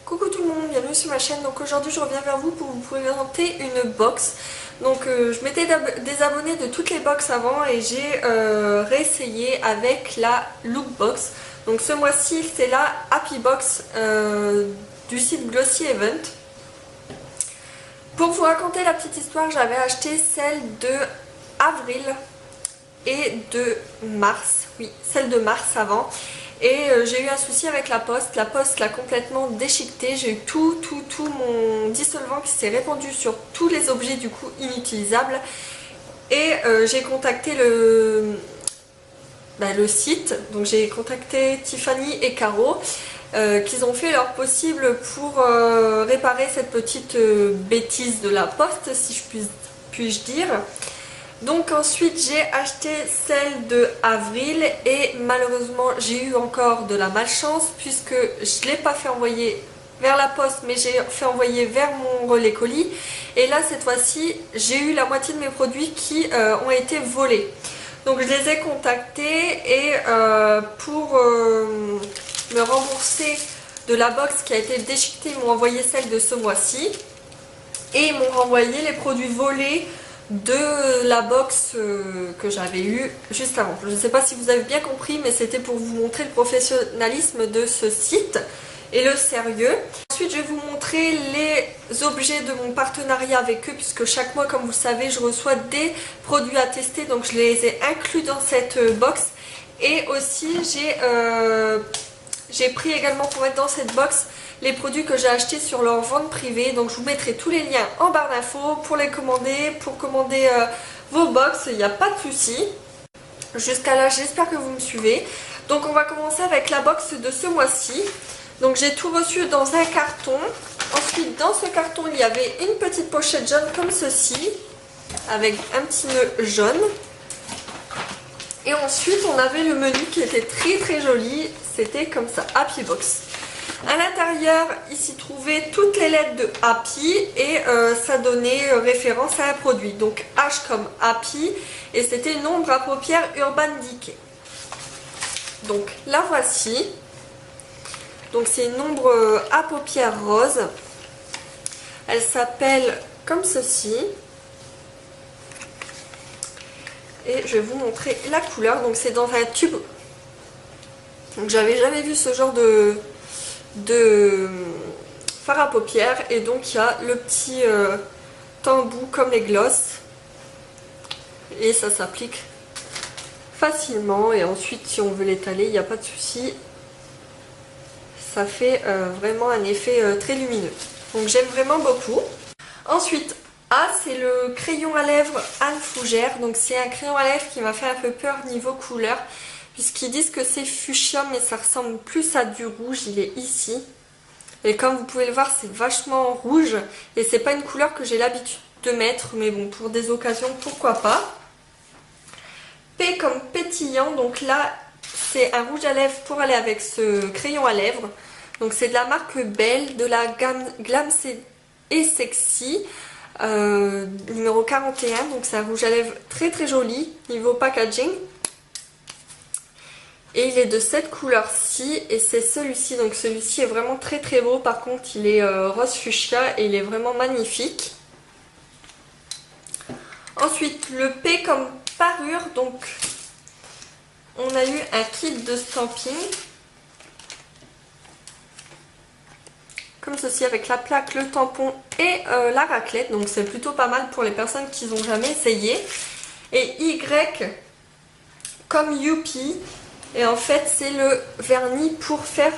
Coucou tout le monde, bienvenue sur ma chaîne. Donc aujourd'hui je reviens vers vous pour vous présenter une box. Donc je m'étais désabonnée de toutes les box avant et j'ai réessayé avec la Lookbox. Donc ce mois-ci c'est la Happy Box du site Glossy Event. Pour vous raconter la petite histoire, j'avais acheté celle de avril et de mars. Oui, celle de mars avant. Et j'ai eu un souci avec la poste l'a complètement déchiquetée, j'ai eu tout mon dissolvant qui s'est répandu sur tous les objets du coup inutilisables. Et j'ai contacté le site, donc j'ai contacté Tiffany et Caro, qu'ils ont fait leur possible pour réparer cette petite bêtise de la poste, si je puis-je dire. Donc ensuite j'ai acheté celle de avril et malheureusement j'ai eu encore de la malchance puisque je ne l'ai pas fait envoyer vers la poste mais j'ai fait envoyer vers mon relais colis. Et là cette fois-ci j'ai eu la moitié de mes produits qui ont été volés. Donc je les ai contactés et pour me rembourser de la box qui a été déchiquetée, ils m'ont envoyé celle de ce mois-ci et ils m'ont renvoyé les produits volés de la box que j'avais eu juste avant. Je ne sais pas si vous avez bien compris, mais c'était pour vous montrer le professionnalisme de ce site et le sérieux. Ensuite je vais vous montrer les objets de mon partenariat avec eux, puisque chaque mois comme vous le savez je reçois des produits à tester, donc je les ai inclus dans cette box. Et aussi j'ai pris également pour mettre dans cette box les produits que j'ai achetés sur leur vente privée. Donc je vous mettrai tous les liens en barre d'infos pour les commander, pour commander vos box, il n'y a pas de souci. Jusqu'à là j'espère que vous me suivez. Donc on va commencer avec la box de ce mois-ci. Donc j'ai tout reçu dans un carton. Ensuite dans ce carton il y avait une petite pochette jaune comme ceci, avec un petit nœud jaune. Et ensuite on avait le menu qui était très joli, c'était comme ça, Happy Box. À l'intérieur, il s'y trouvait toutes les lettres de Happy et ça donnait référence à un produit. Donc H comme Happy et c'était une ombre à paupières Urban Decay. Donc la voici. Donc c'est une ombre à paupières rose. Elle s'appelle comme ceci. Et je vais vous montrer la couleur. Donc c'est dans un tube. Donc j'avais jamais vu ce genre de fard à paupières. Et donc il y a le petit embout comme les glosses. Et ça s'applique facilement. Et ensuite si on veut l'étaler, il n'y a pas de souci. Ça fait vraiment un effet très lumineux. Donc j'aime vraiment beaucoup. Ensuite, c'est le crayon à lèvres Anne Fougère. Donc c'est un crayon à lèvres qui m'a fait un peu peur niveau couleur, puisqu'ils disent que c'est fuchsia mais ça ressemble plus à du rouge. Il est ici. Et comme vous pouvez le voir, c'est vachement rouge. Et c'est pas une couleur que j'ai l'habitude de mettre. Mais bon, pour des occasions, pourquoi pas. P comme pétillant. Donc là, c'est un rouge à lèvres pour aller avec ce crayon à lèvres. Donc c'est de la marque Belle, de la gamme Glam et Sexy. Numéro 41. Donc c'est un rouge à lèvres très joli niveau packaging. Et il est de cette couleur-ci et c'est celui-ci. Donc celui-ci est vraiment très beau. Par contre il est rose fuchsia et il est vraiment magnifique. Ensuite le P comme parure. Donc on a eu un kit de stamping. Comme ceci avec la plaque, le tampon et la raclette. Donc c'est plutôt pas mal pour les personnes qui n'ont jamais essayé. Et Y comme Youpi. Et en fait c'est le vernis pour faire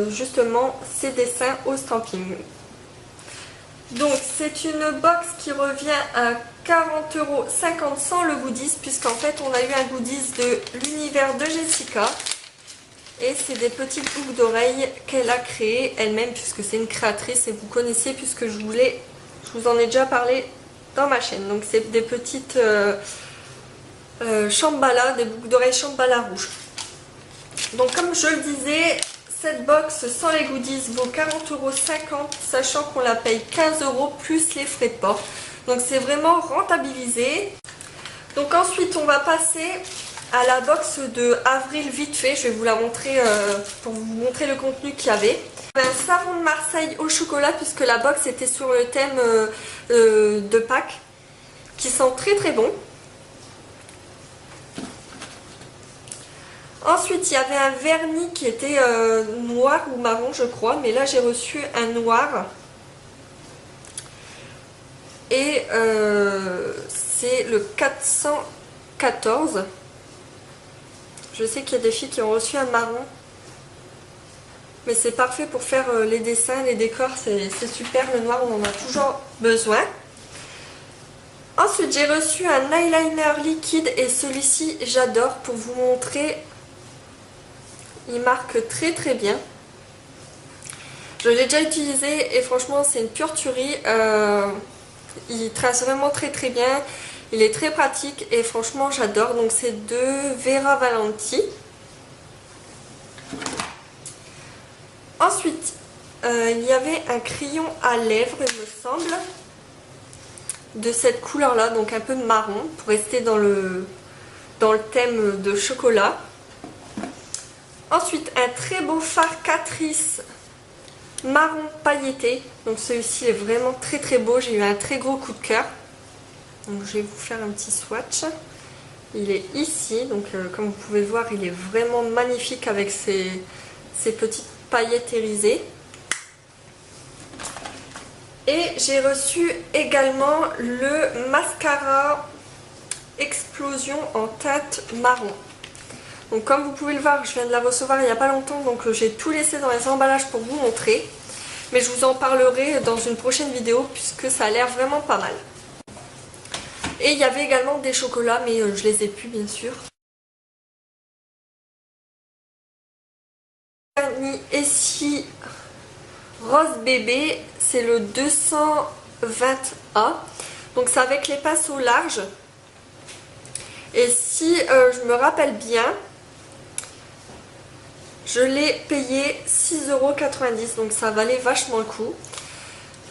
justement ces dessins au stamping. Donc c'est une box qui revient à 40,50 € sans le goodies, puisqu'en fait on a eu un goodies de l'univers de Jessica. Et c'est des petites boucles d'oreilles qu'elle a créées elle-même, puisque c'est une créatrice et vous connaissez, puisque je vous en ai déjà parlé dans ma chaîne. Donc c'est des petites Shambhala, des boucles d'oreilles Shambhala rouges. Donc comme je le disais, cette box sans les goodies vaut 40,50 €, sachant qu'on la paye 15 € plus les frais de port. Donc c'est vraiment rentabilisé. Donc ensuite on va passer à la box de avril vite fait. Je vais vous la montrer pour vous montrer le contenu qu'il y avait. Un savon de Marseille au chocolat puisque la box était sur le thème de Pâques qui sent très très bon. Ensuite il y avait un vernis qui était noir ou marron je crois, mais là j'ai reçu un noir. Et c'est le 414. Je sais qu'il y a des filles qui ont reçu un marron. Mais c'est parfait pour faire les dessins, les décors, c'est super. Le noir, on en a toujours besoin. Ensuite, j'ai reçu un eyeliner liquide et celui-ci, j'adore. Pour vous montrer, il marque très très bien. Je l'ai déjà utilisé et franchement, c'est une pure tuerie. Il trace vraiment très très bien. Il est très pratique et franchement, j'adore. Donc, c'est de Vera Valenti. Ensuite, il y avait un crayon à lèvres, il me semble, de cette couleur-là, donc un peu marron, pour rester dans le thème de chocolat. Ensuite, un très beau fard Catrice marron pailleté. Donc celui-ci est vraiment très très beau, j'ai eu un très gros coup de cœur. Donc je vais vous faire un petit swatch. Il est ici, donc comme vous pouvez voir, il est vraiment magnifique avec ses petites paillettes irisées. Et j'ai reçu également le mascara Explosion en teinte marron. Donc comme vous pouvez le voir, je viens de la recevoir il n'y a pas longtemps, donc j'ai tout laissé dans les emballages pour vous montrer. Mais je vous en parlerai dans une prochaine vidéo puisque ça a l'air vraiment pas mal. Et il y avait également des chocolats, mais je les ai plus bien sûr. Essie Rose Bébé, c'est le 220A. Donc c'est avec les pinceaux larges. Et si je me rappelle bien, je l'ai payé 6,90 €, donc ça valait vachement le coup.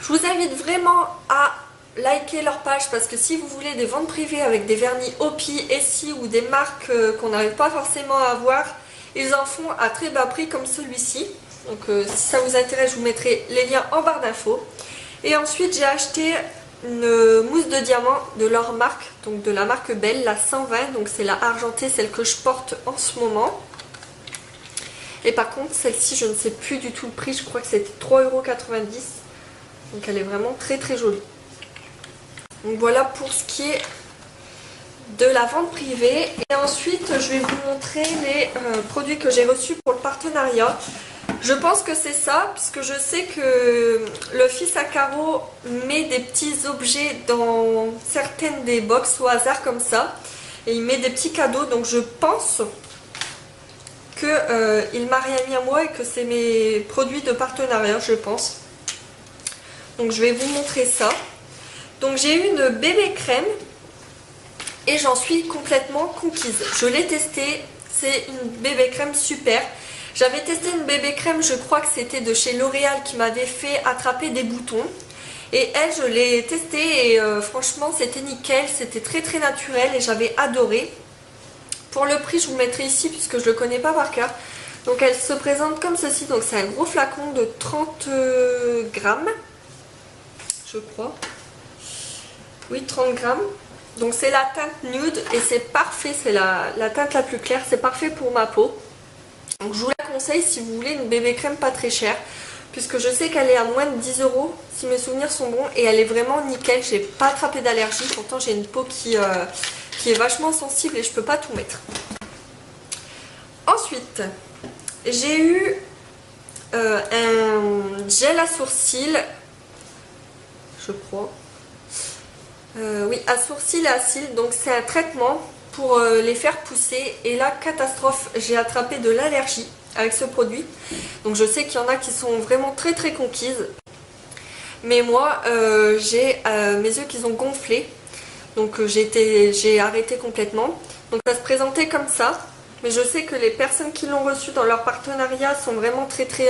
Je vous invite vraiment à liker leur page parce que si vous voulez des ventes privées avec des vernis Opi, Essie ou des marques qu'on n'arrive pas forcément à avoir, ils en font à très bas prix comme celui-ci. Donc si ça vous intéresse, je vous mettrai les liens en barre d'infos. Et ensuite j'ai acheté une mousse de diamant de leur marque, donc de la marque Belle, la 120, donc c'est la argentée, celle que je porte en ce moment. Et par contre celle-ci je ne sais plus du tout le prix, je crois que c'était 3,90 €, donc elle est vraiment très très jolie. Donc voilà pour ce qui est de la vente privée. Et ensuite je vais vous montrer les produits que j'ai reçus pour le partenariat. Je pense que c'est ça, puisque je sais que le fils à carreaux met des petits objets dans certaines des box au hasard comme ça. Et il met des petits cadeaux, donc je pense qu'il m'a rien mis à moi et que c'est mes produits de partenariat, je pense. Donc je vais vous montrer ça. Donc j'ai eu une bébé crème et j'en suis complètement conquise. Je l'ai testée, c'est une bébé crème super. J'avais testé une bébé crème, je crois que c'était de chez L'Oréal qui m'avait fait attraper des boutons. Et elle, je l'ai testée et franchement c'était nickel, c'était très très naturel et j'avais adoré. Pour le prix, je vous mettrai ici puisque je ne le connais pas par cœur. Donc elle se présente comme ceci, donc c'est un gros flacon de 30 grammes, je crois. Oui, 30 grammes. Donc c'est la teinte nude et c'est parfait, c'est la teinte la plus claire, c'est parfait pour ma peau. Donc je vous la conseille si vous voulez une bébé crème pas très chère, puisque je sais qu'elle est à moins de 10 € si mes souvenirs sont bons et elle est vraiment nickel. J'ai pas attrapé d'allergie, pourtant j'ai une peau qui est vachement sensible et je peux pas tout mettre. Ensuite, j'ai eu un gel à sourcils, je crois. Oui, à sourcils et à cils, donc c'est un traitement pour les faire pousser. Et là, catastrophe, j'ai attrapé de l'allergie avec ce produit. Donc je sais qu'il y en a qui sont vraiment très très conquises. Mais moi, j'ai mes yeux qui ont gonflé. Donc j'ai arrêté complètement. Donc ça se présentait comme ça. Mais je sais que les personnes qui l'ont reçu dans leur partenariat sont vraiment très très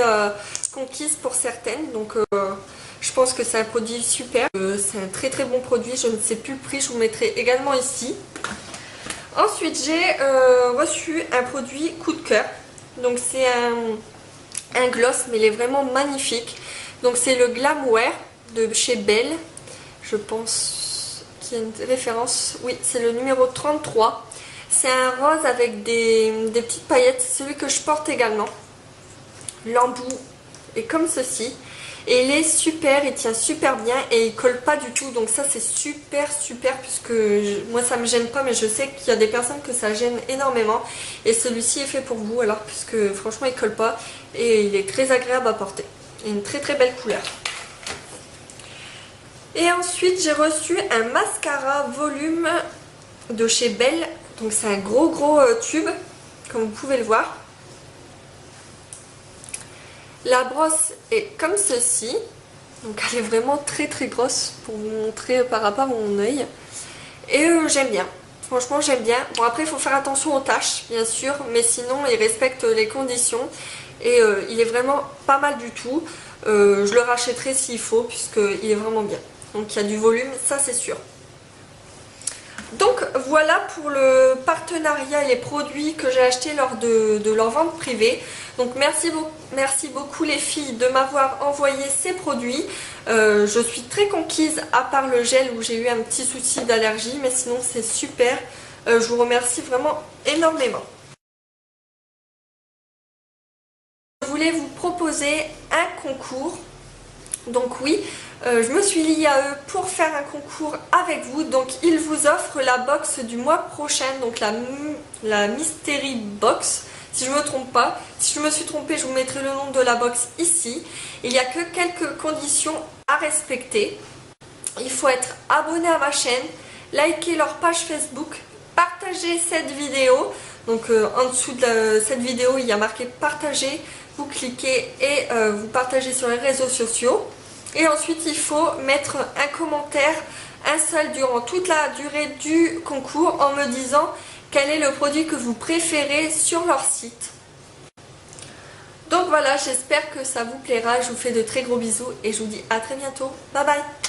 conquises pour certaines. Donc je pense que c'est un produit super. C'est un très très bon produit. Je ne sais plus le prix, je vous mettrai également ici. Ensuite j'ai reçu un produit coup de cœur. Donc c'est un gloss, mais il est vraiment magnifique. Donc c'est le Glamwear de chez Belle. Je pense qu'il y a une référence. Oui, c'est le numéro 33. C'est un rose avec des petites paillettes. C'est celui que je porte également. L'embout est comme ceci. Et il est super, il tient super bien et il colle pas du tout. Donc ça c'est super puisque moi ça me gêne pas, mais je sais qu'il y a des personnes que ça gêne énormément. Et celui-ci est fait pour vous alors, puisque franchement il colle pas et il est très agréable à porter. Et une très belle couleur. Et ensuite j'ai reçu un mascara volume de chez Belle. Donc c'est un gros tube, comme vous pouvez le voir. La brosse est comme ceci. Donc elle est vraiment très grosse pour vous montrer par rapport à mon œil. Et j'aime bien. Franchement j'aime bien. Bon après il faut faire attention aux taches bien sûr. Mais sinon il respecte les conditions. Et il est vraiment pas mal du tout. Je le rachèterai s'il faut puisqu'il est vraiment bien. Donc il y a du volume, ça c'est sûr. Donc voilà pour le partenariat et les produits que j'ai achetés lors de leur vente privée. Donc merci beaucoup les filles de m'avoir envoyé ces produits. Je suis très conquise à part le gel où j'ai eu un petit souci d'allergie, mais sinon c'est super. Je vous remercie vraiment énormément. Je voulais vous proposer un concours. Donc oui, je me suis liée à eux pour faire un concours avec vous. Donc ils vous offrent la box du mois prochain, donc la Mystery Box, si je ne me trompe pas. Si je me suis trompée, je vous mettrai le nom de la box ici. Il n'y a que quelques conditions à respecter. Il faut être abonné à ma chaîne, liker leur page Facebook, partager cette vidéo. Donc en dessous de cette vidéo, il y a marqué partager. Vous cliquez et vous partagez sur les réseaux sociaux. Et ensuite il faut mettre un commentaire, un seul durant toute la durée du concours en me disant quel est le produit que vous préférez sur leur site. Donc voilà, j'espère que ça vous plaira. Je vous fais de très gros bisous et je vous dis à très bientôt. Bye bye.